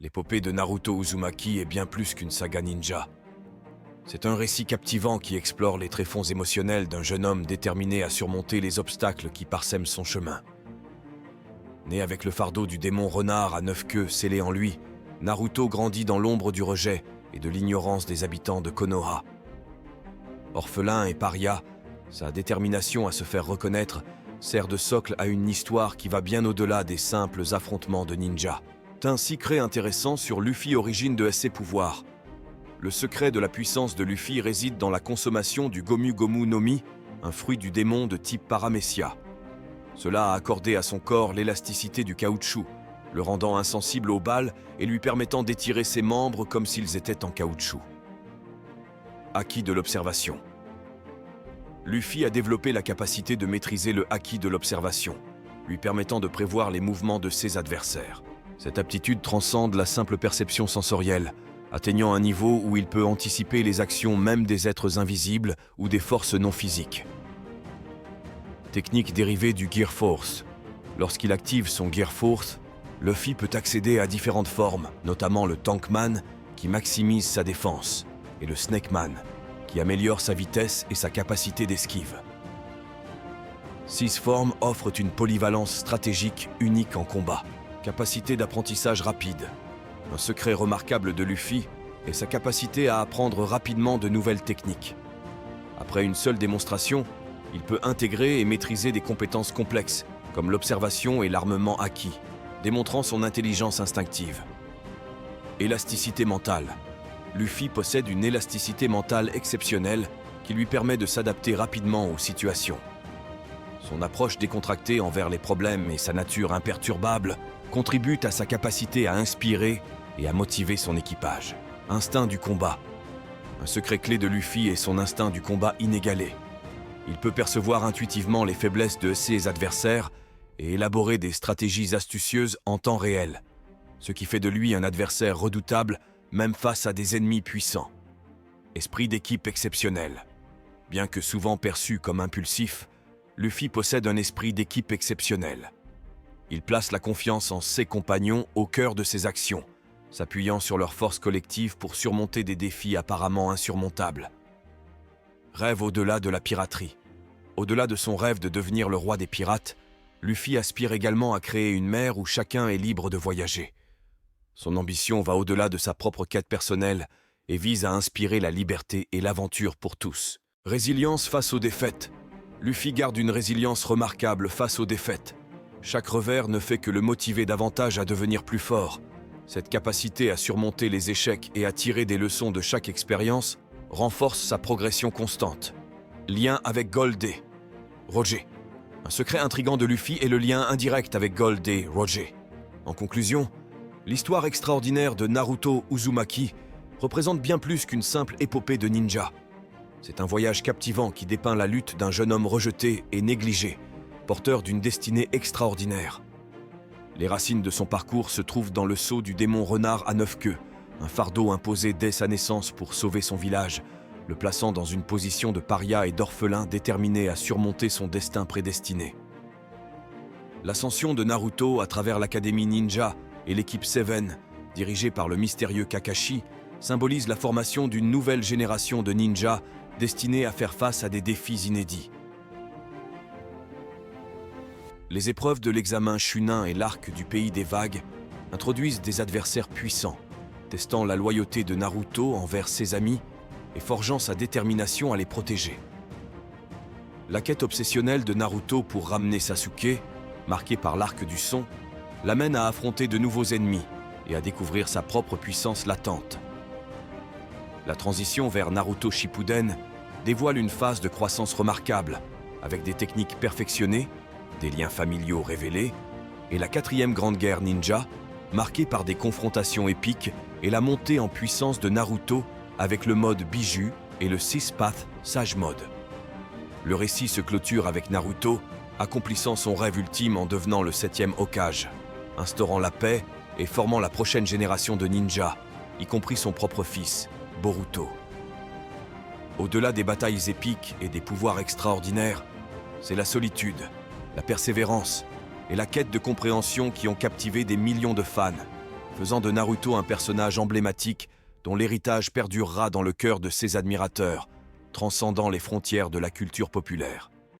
L'épopée de Naruto Uzumaki est bien plus qu'une saga ninja. C'est un récit captivant qui explore les tréfonds émotionnels d'un jeune homme déterminé à surmonter les obstacles qui parsèment son chemin. Né avec le fardeau du démon renard à 9 queues scellé en lui, Naruto grandit dans l'ombre du rejet et de l'ignorance des habitants de Konoha. Orphelin et paria, sa détermination à se faire reconnaître sert de socle à une histoire qui va bien au-delà des simples affrontements de ninjas. Un secret intéressant sur Luffy, origine de ses pouvoirs. Le secret de la puissance de Luffy réside dans la consommation du Gomu Gomu no Mi, un fruit du démon de type Paramecia. Cela a accordé à son corps l'élasticité du caoutchouc, le rendant insensible aux balles et lui permettant d'étirer ses membres comme s'ils étaient en caoutchouc. Haki de l'observation. Luffy a développé la capacité de maîtriser le haki de l'observation, lui permettant de prévoir les mouvements de ses adversaires. Cette aptitude transcende la simple perception sensorielle, atteignant un niveau où il peut anticiper les actions même des êtres invisibles ou des forces non physiques. Technique dérivée du Gear Force. Lorsqu'il active son Gear Force, Luffy peut accéder à différentes formes, notamment le Tankman, qui maximise sa défense, et le Snakeman, qui améliore sa vitesse et sa capacité d'esquive. 6 formes offrent une polyvalence stratégique unique en combat. Capacité d'apprentissage rapide. Un secret remarquable de Luffy est sa capacité à apprendre rapidement de nouvelles techniques. Après une seule démonstration, il peut intégrer et maîtriser des compétences complexes, comme l'observation et l'armement acquis, démontrant son intelligence instinctive. Élasticité mentale. Luffy possède une élasticité mentale exceptionnelle qui lui permet de s'adapter rapidement aux situations. Son approche décontractée envers les problèmes et sa nature imperturbable contribuent à sa capacité à inspirer et à motiver son équipage. Instinct du combat. Un secret clé de Luffy est son instinct du combat inégalé. Il peut percevoir intuitivement les faiblesses de ses adversaires et élaborer des stratégies astucieuses en temps réel, ce qui fait de lui un adversaire redoutable même face à des ennemis puissants. Esprit d'équipe exceptionnel. Bien que souvent perçu comme impulsif, Luffy possède un esprit d'équipe exceptionnel. Il place la confiance en ses compagnons au cœur de ses actions, s'appuyant sur leur force collective pour surmonter des défis apparemment insurmontables. Rêve au-delà de la piraterie. Au-delà de son rêve de devenir le roi des pirates, Luffy aspire également à créer une mer où chacun est libre de voyager. Son ambition va au-delà de sa propre quête personnelle et vise à inspirer la liberté et l'aventure pour tous. Résilience face aux défaites. Luffy garde une résilience remarquable face aux défaites. Chaque revers ne fait que le motiver davantage à devenir plus fort. Cette capacité à surmonter les échecs et à tirer des leçons de chaque expérience renforce sa progression constante. Lien avec Gold et Roger. Un secret intrigant de Luffy est le lien indirect avec Gold et Roger. En conclusion, l'histoire extraordinaire de Naruto Uzumaki représente bien plus qu'une simple épopée de ninja. C'est un voyage captivant qui dépeint la lutte d'un jeune homme rejeté et négligé, porteur d'une destinée extraordinaire. Les racines de son parcours se trouvent dans le sceau du démon renard à 9 queues, un fardeau imposé dès sa naissance pour sauver son village, le plaçant dans une position de paria et d'orphelin déterminé à surmonter son destin prédestiné. L'ascension de Naruto à travers l'Académie Ninja et l'équipe Seven, dirigée par le mystérieux Kakashi, symbolise la formation d'une nouvelle génération de ninjas destinée à faire face à des défis inédits. Les épreuves de l'examen Chunin et l'arc du pays des vagues introduisent des adversaires puissants, testant la loyauté de Naruto envers ses amis et forgeant sa détermination à les protéger. La quête obsessionnelle de Naruto pour ramener Sasuke, marquée par l'arc du son, l'amène à affronter de nouveaux ennemis et à découvrir sa propre puissance latente. La transition vers Naruto Shippuden dévoile une phase de croissance remarquable, avec des techniques perfectionnées, des liens familiaux révélés, et la 4e grande guerre ninja, marquée par des confrontations épiques et la montée en puissance de Naruto avec le mode Biju et le Six Path Sage Mode. Le récit se clôture avec Naruto accomplissant son rêve ultime en devenant le 7e Hokage, instaurant la paix et formant la prochaine génération de ninjas, y compris son propre fils, Boruto. Au-delà des batailles épiques et des pouvoirs extraordinaires, c'est la solitude, la persévérance et la quête de compréhension qui ont captivé des millions de fans, faisant de Naruto un personnage emblématique dont l'héritage perdurera dans le cœur de ses admirateurs, transcendant les frontières de la culture populaire.